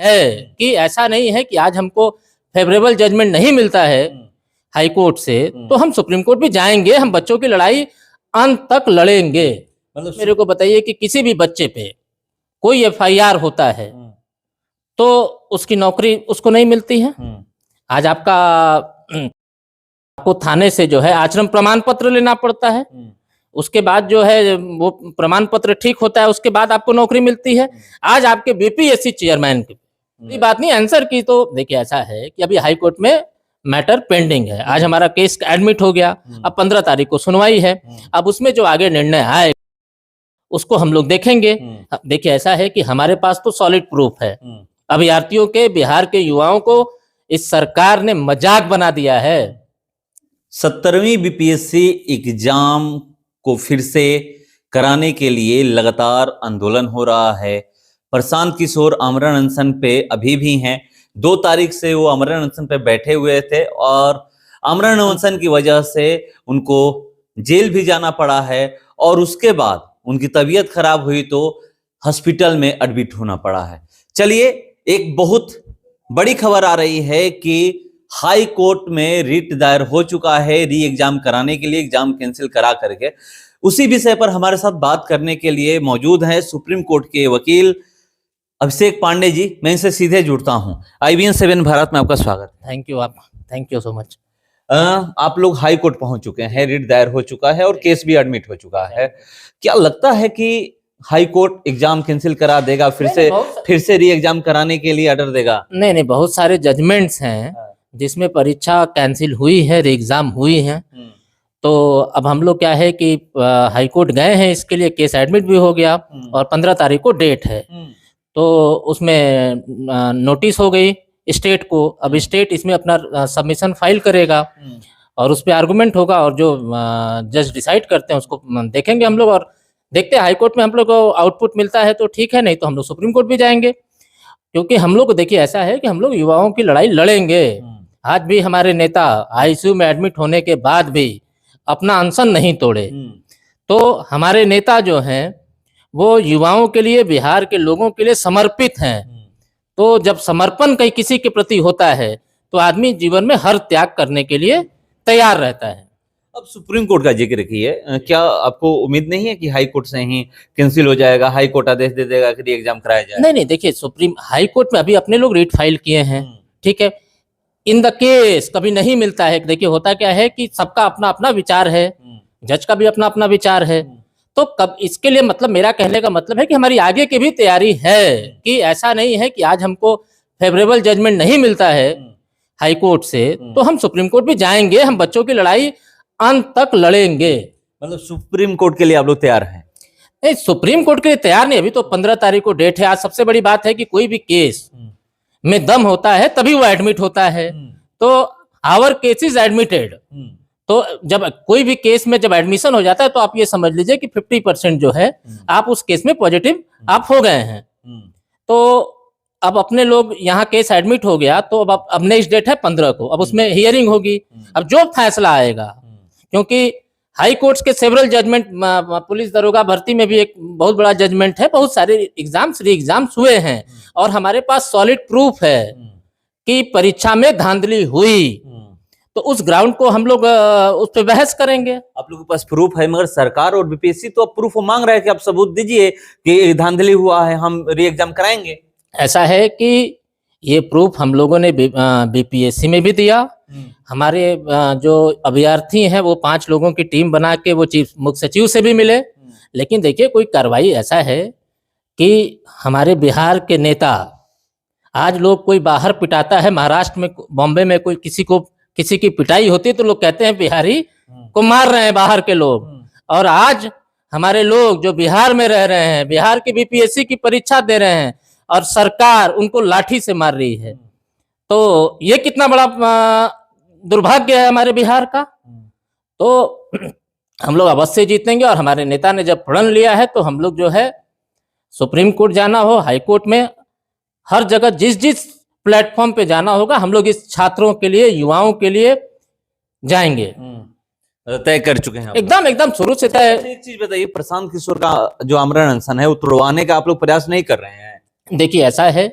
है कि ऐसा नहीं है कि आज हमको फेवरेबल जजमेंट नहीं मिलता है हाई कोर्ट से तो हम सुप्रीम कोर्ट भी जाएंगे, हम बच्चों की लड़ाई अंत तक लड़ेंगे। मतलब मेरे को बताइए कि किसी भी बच्चे पे कोई एफआईआर होता है तो उसकी नौकरी उसको नहीं मिलती है। आज आपको थाने से जो है आश्रम प्रमाण पत्र लेना पड़ता है, उसके बाद जो है वो प्रमाण पत्र ठीक होता है, उसके बाद आपको नौकरी मिलती है। आज आपके बीपीएससी चेयरमैन की बात नहीं आंसर की, तो देखिए ऐसा है कि अभी हाई कोर्ट में मैटर पेंडिंग है। आज हमारा केस एडमिट हो गया, अब 15 तारीख को सुनवाई है। अब उसमें जो आगे निर्णय आए उसको हम लोग देखेंगे। देखिए ऐसा है कि हमारे पास तो सॉलिड प्रूफ है। अभ्यर्थियों के, बिहार के युवाओं को इस सरकार ने मजाक बना दिया है। 17वीं बीपीएससी एग्जाम को फिर से कराने के लिए लगातार आंदोलन हो रहा है। प्रशांत किशोर आमरण अनशन पे अभी भी हैं। 2 तारीख से वो आमरण अनशन पे बैठे हुए थे और आमरण अनशन की वजह से उनको जेल भी जाना पड़ा है और उसके बाद उनकी तबीयत खराब हुई तो हॉस्पिटल में एडमिट होना पड़ा है। चलिए, एक बहुत बड़ी खबर आ रही है कि हाई कोर्ट में रिट दायर हो चुका है री एग्जाम कराने के लिए, एग्जाम कैंसिल करा करके। उसी विषय पर हमारे साथ बात करने के लिए मौजूद है सुप्रीम कोर्ट के वकील अभिषेक पांडे जी। मैं इनसे सीधे जुड़ता हूं। IBN 7 भारत में आपका स्वागत। Thank you so much. आप लोग हाई कोर्ट पहुंच चुके हैं, रिट दायर हो चुका है और केस भी एडमिट हो चुका है। क्या लगता है कि हाई कोर्ट एग्जाम कैंसिल करा देगा, फिर से री एग्जाम कराने के लिए ऑर्डर देगा? नहीं, बहुत सारे जजमेंट्स हैं जिसमें परीक्षा कैंसिल हुई है, री एग्जाम हुई है। तो अब हम लोग क्या है कि हाई कोर्ट गए हैं, इसके लिए केस एडमिट भी हो गया और 15 तारीख को डेट है। तो उसमें नोटिस हो गई स्टेट को। अब स्टेट इसमें अपना सबमिशन फाइल करेगा और उस पर आर्गूमेंट होगा और जो जज डिसाइड करते हैं उसको देखेंगे हम लोग। और देखते हैं हाई कोर्ट में हम लोग को आउटपुट मिलता है तो ठीक है, नहीं तो हम लोग सुप्रीम कोर्ट भी जाएंगे। क्योंकि हम लोग को देखिए ऐसा है कि हम लोग युवाओं की लड़ाई लड़ेंगे। आज भी हमारे नेता आईसीयू में एडमिट होने के बाद भी अपना अनशन नहीं तोड़े। तो हमारे नेता जो हैं वो युवाओं के लिए, बिहार के लोगों के लिए समर्पित हैं। तो जब समर्पण कहीं किसी के प्रति होता है तो आदमी जीवन में हर त्याग करने के लिए तैयार रहता है। अब सुप्रीम कोर्ट का जिक्र किए, क्या आपको उम्मीद नहीं है कि हाई कोर्ट से ही कैंसिल हो जाएगा, हाई कोर्ट आदेश दे देगा कि एग्जाम कराया जाए? नहीं, देखिए सुप्रीम हाई कोर्ट में अभी अपने लोग रिट फाइल किए हैं, ठीक है। इन द केस कभी नहीं मिलता है। देखिए होता क्या है कि सबका अपना अपना विचार है, जज का भी अपना अपना विचार है। तो कब इसके लिए मतलब मेरा कहने का मतलब है कि हमारी आगे की भी तैयारी है कि ऐसा नहीं है कि आज हमको फेवरेबल जजमेंट नहीं मिलता है हाई कोर्ट से तो हम सुप्रीम कोर्ट भी जाएंगे, हम बच्चों की लड़ाई अंत तक लड़ेंगे। मतलब सुप्रीम कोर्ट के लिए आप लोग तैयार हैं? नहीं, सुप्रीम कोर्ट के लिए तैयार नहीं। अभी तो 15 तारीख को डेट है। आज सबसे बड़ी बात है कि कोई भी केस में दम होता है तभी वो एडमिट होता है। तो आवर केस इज एडमिटेड। तो जब कोई भी केस में जब एडमिशन हो जाता है तो आप ये समझ लीजिए कि 50% जो है आप उस केस में पॉजिटिव आप हो गए हैं। तो अब अपने लोग यहाँ केस एडमिट हो गया तो अब नेक्स्ट डेट है 15 को। अब उसमें हियरिंग होगी। अब जो फैसला आएगा, क्योंकि हाई कोर्ट्स के सेवरल जजमेंट, पुलिस दरोगा भर्ती में भी एक बहुत बड़ा जजमेंट है, बहुत सारे एग्जाम्स री एग्जाम्स हुए हैं और हमारे पास सॉलिड प्रूफ है कि परीक्षा में धांधली हुई। तो उस ग्राउंड को हम लोग उस पर बहस करेंगे। आप लोगों के पास प्रूफ है, मगर सरकार और बीपीएससी तो अब प्रूफ मांग रहा है कि आप सबूत दीजिए कि धांधली हुआ है, हम री एग्जाम कराएंगे। ऐसा है कि ये प्रूफ हम लोगों ने बीपीएससी में भी दिया। हमारे जो अभ्यर्थी हैं वो 5 लोगों की टीम बना के वो चीफ मुख्य सचिव से भी मिले। लेकिन देखिए कोई कार्रवाई ऐसा है कि हमारे बिहार के नेता, आज लोग कोई बाहर पिटाता है, महाराष्ट्र में, बॉम्बे में कोई किसी की पिटाई होती है तो लोग कहते हैं बिहारी को मार रहे हैं बाहर के लोग। और आज हमारे लोग जो बिहार में रह रहे हैं, बिहार की बीपीएससी की परीक्षा दे रहे हैं और सरकार उनको लाठी से मार रही है। तो ये कितना बड़ा दुर्भाग्य है हमारे बिहार का। तो हम लोग अवश्य जीतेंगे और हमारे नेता ने जब प्रण लिया है तो हम लोग जो है सुप्रीम कोर्ट जाना हो, हाई कोर्ट में, हर जगह जिस प्लेटफॉर्म पे जाना होगा हम लोग इस छात्रों के लिए, युवाओं के लिए जाएंगे। तय कर चुके हैं एकदम शुरू से तय। एक चीज बताइए, प्रशांत किशोर का जो आमरण अनशन है वो तुड़वाने का आप लोग प्रयास नहीं कर रहे हैं? देखिए ऐसा है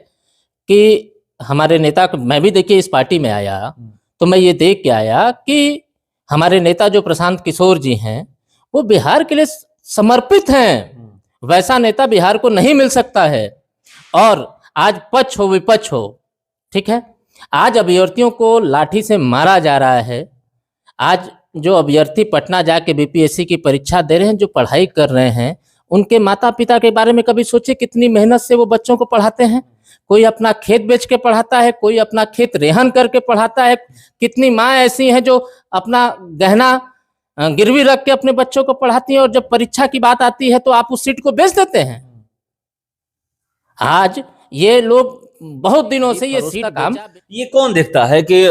कि हमारे नेता को, मैं भी देखिए इस पार्टी में आया तो मैं ये देख के आया कि हमारे नेता जो प्रशांत किशोर जी हैं वो बिहार के लिए समर्पित हैं। वैसा नेता बिहार को नहीं मिल सकता है। और आज पक्ष हो विपक्ष हो, ठीक है, आज अभ्यर्थियों को लाठी से मारा जा रहा है। आज जो अभ्यर्थी पटना जाके बीपीएससी की परीक्षा दे रहे हैं, जो पढ़ाई कर रहे हैं, उनके माता पिता के बारे में कभी सोचे कितनी मेहनत से वो बच्चों को पढ़ाते हैं। कोई अपना खेत बेच के पढ़ाता है, कोई अपना खेत रेहन करके पढ़ाता है। कितनी माँ ऐसी हैं जो अपना गहना गिरवी रख के अपने बच्चों को पढ़ाती हैं, और जब परीक्षा की बात आती है तो आप उस सीट को बेच देते हैं। आज ये लोग बहुत दिनों से ये सीट काम, ये कौन देखता है कि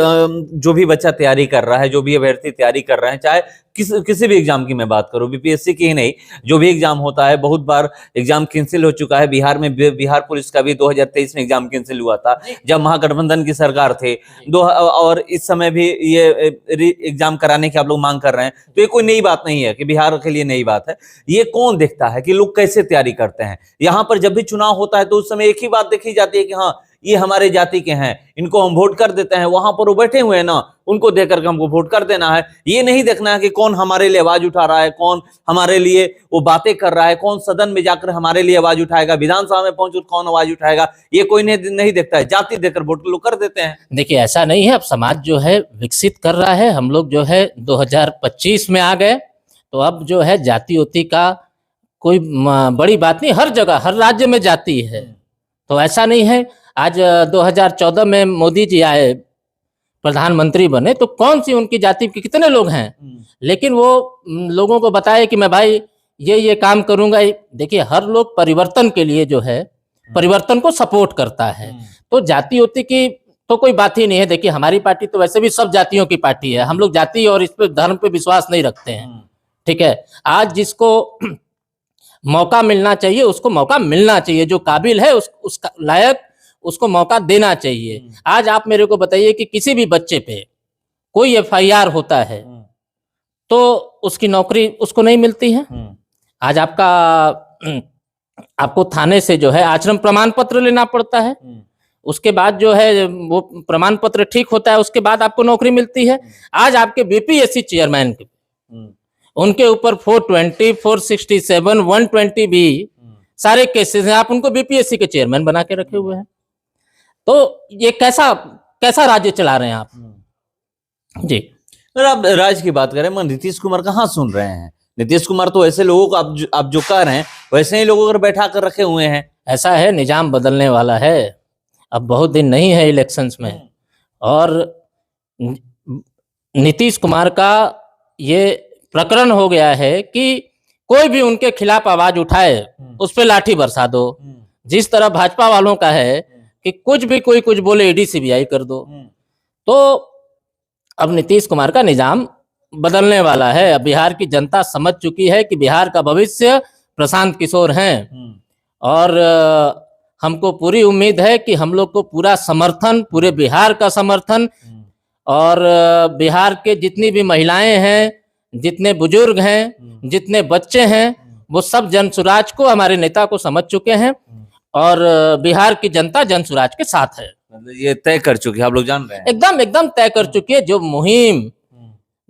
जो भी बच्चा तैयारी कर रहा है, जो भी अभ्यर्थी तैयारी कर रहे हैं, चाहे किसी भी एग्जाम की मैं बात करूं, बीपीएससी की ही नहीं, जो भी एग्जाम होता है, बहुत बार एग्जाम कैंसिल हो चुका है। बिहार में बिहार पुलिस का भी 2023 में एग्जाम कैंसिल हुआ था जब महागठबंधन की सरकार थे। और इस समय भी ये एग्जाम कराने की आप लोग मांग कर रहे हैं, तो ये कोई नई बात नहीं है कि बिहार के लिए नई बात है। ये कौन देखता है कि लोग कैसे तैयारी करते हैं। यहाँ पर जब भी चुनाव होता है तो उस समय एक ही बात देखी जाती है कि हाँ ये हमारे जाति के हैं, इनको हम वोट कर देते हैं। वहां पर वो बैठे हुए हैं ना, उनको देख करके हमको वोट कर देना है। ये नहीं देखना है कि कौन हमारे लिए आवाज उठा रहा है, कौन हमारे लिए वो बातें कर रहा है, कौन सदन में जाकर हमारे लिए आवाज उठाएगा, विधानसभा में पहुंच कौन आवाज उठाएगा, ये कोई नहीं देखता है। जाति देकर वोट लोग कर देते हैं। देखिए ऐसा नहीं है, अब समाज जो है विकसित कर रहा है। हम लोग जो है 2025 में आ गए, तो अब जो है जाति उति का कोई बड़ी बात नहीं। हर जगह हर राज्य में जाति है, तो ऐसा नहीं है। आज 2014 में मोदी जी आए, प्रधानमंत्री बने, तो कौन सी उनकी जाति के कितने लोग हैं, लेकिन वो लोगों को बताए कि मैं भाई ये काम करूंगा। देखिए हर लोग परिवर्तन के लिए जो है परिवर्तन को सपोर्ट करता है, तो जाति उति की तो कोई बात ही नहीं है। देखिए हमारी पार्टी तो वैसे भी सब जातियों की पार्टी है। हम लोग जाति और इस पे धर्म पे विश्वास नहीं रखते हैं, ठीक है। आज जिसको मौका मिलना चाहिए उसको मौका मिलना चाहिए, जो काबिल है उसका लायक उसको मौका देना चाहिए। आज आप मेरे को बताइए कि किसी भी बच्चे पे कोई एफआईआर होता है तो उसकी नौकरी उसको नहीं मिलती है। आज आपको थाने से जो है आश्रम प्रमाण पत्र लेना पड़ता है, उसके बाद जो है वो प्रमाण पत्र ठीक होता है, उसके बाद आपको नौकरी मिलती है। आज आपके बीपीएससी चेयरमैन के उनके ऊपर 420, 467, 120 भी सारे केसेस हैं। आप उनको बीपीएससी के चेयरमैन बना के रखे हुए हैं, तो ये कैसा राज्य चला रहे हैं आप जी। अगर आप राज्य की बात करें, मैं नीतीश कुमार कहाँ सुन रहे हैं। नीतीश कुमार तो ऐसे लोगों को आप जो कह रहे हैं वैसे ही लोगों को बैठा कर रखे हुए हैं। ऐसा है, निजाम बदलने वाला है, अब बहुत दिन नहीं है इलेक्शंस में, और नीतीश कुमार का ये प्रकरण हो गया है कि कोई भी उनके खिलाफ आवाज उठाए उस पर लाठी बरसा दो। जिस तरह भाजपा वालों का है कि कुछ भी कोई कुछ बोले ईडी सीबीआई कर दो, तो अब नीतीश कुमार का निजाम बदलने वाला है। अब बिहार की जनता समझ चुकी है कि बिहार का भविष्य प्रशांत किशोर हैं, और हमको पूरी उम्मीद है कि हम लोग को पूरा समर्थन, पूरे बिहार का समर्थन, और बिहार के जितनी भी महिलाएं हैं, जितने बुजुर्ग हैं, जितने बच्चे हैं, वो सब जनसुराज को, हमारे नेता को समझ चुके हैं, और बिहार की जनता जनसुराज के साथ है। ये तय कर चुकी है, आप लोग जान रहे हैं। एकदम तय कर चुकी है। जो मुहिम,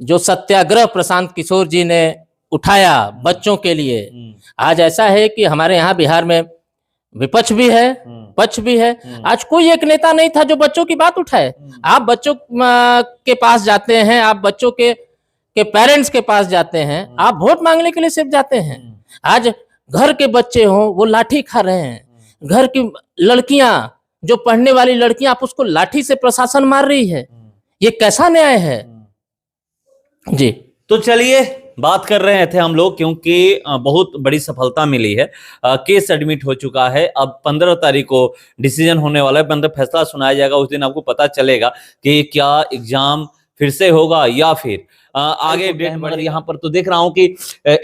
जो सत्याग्रह प्रशांत किशोर जी ने उठाया बच्चों के लिए, आज ऐसा है कि हमारे यहाँ बिहार में विपक्ष भी है, पक्ष भी है। आज कोई एक नेता नहीं था जो बच्चों की बात उठाए। आप बच्चों के पास जाते हैं, आप बच्चों के पेरेंट्स के पास जाते हैं, आप वोट मांगने के लिए सिर्फ जाते हैं। आज घर के बच्चे हों वो लाठी खा रहे हैं, घर की लड़कियां, जो पढ़ने वाली लड़कियां, आप उसको लाठी से प्रशासन मार रही है। ये कैसा न्याय है जी। तो चलिए बात कर रहे थे हम लोग, क्योंकि बहुत बड़ी सफलता मिली है। केस एडमिट हो चुका है। अब 15 तारीख को डिसीजन होने वाला है, 15 फैसला सुनाया जाएगा। उस दिन आपको पता चलेगा कि क्या एग्जाम फिर से होगा या फिर आगे डेट। मगर यहाँ पर तो देख रहा हूँ कि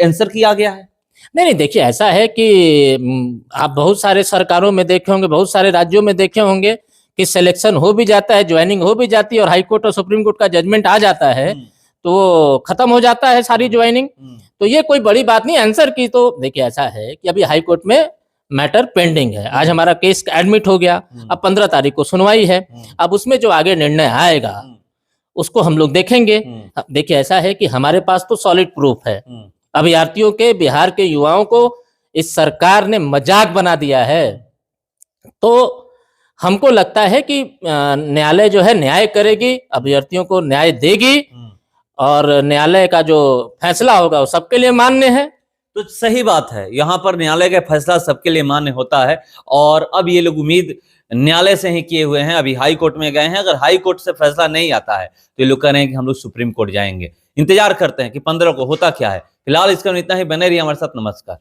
आंसर किया गया है। नहीं, देखिए ऐसा है कि आप बहुत सारे सरकारों में देखे होंगे, बहुत सारे राज्यों में देखे होंगे कि सिलेक्शन हो भी जाता है, ज्वाइनिंग हो भी जाती है, और हाई कोर्ट और सुप्रीम कोर्ट का जजमेंट आ जाता है तो खत्म हो जाता है सारी ज्वाइनिंग। तो ये कोई बड़ी बात नहीं। आंसर की तो देखिए ऐसा है कि अभी हाई कोर्ट में मैटर पेंडिंग है। आज हमारा केस एडमिट हो गया, अब 15 तारीख को सुनवाई है। अब उसमें जो आगे निर्णय आएगा उसको हम लोग देखेंगे। देखिए, ऐसा है कि हमारे पास तो सॉलिड प्रूफ है। अभ्यर्थियों के, बिहार के युवाओं को इस सरकार ने मजाक बना दिया है। तो हमको लगता है कि न्यायालय जो है न्याय करेगी, अभ्यर्थियों को न्याय देगी और न्यायालय का जो फैसला होगा वो सबके लिए मान्य है। तो सही बात है, यहाँ पर न्यायालय का फैसला सबके लिए मान्य होता है और अब ये लोग उम्मीद न्यायालय से ही किए हुए हैं। अभी हाई कोर्ट में गए हैं, अगर हाई कोर्ट से फैसला नहीं आता है तो ये लोग कह रहे हैं कि हम लोग सुप्रीम कोर्ट जाएंगे। इंतजार करते हैं कि 15 को होता क्या है। फिलहाल इसका इतना ही, बने रहिए हमारे साथ। नमस्कार।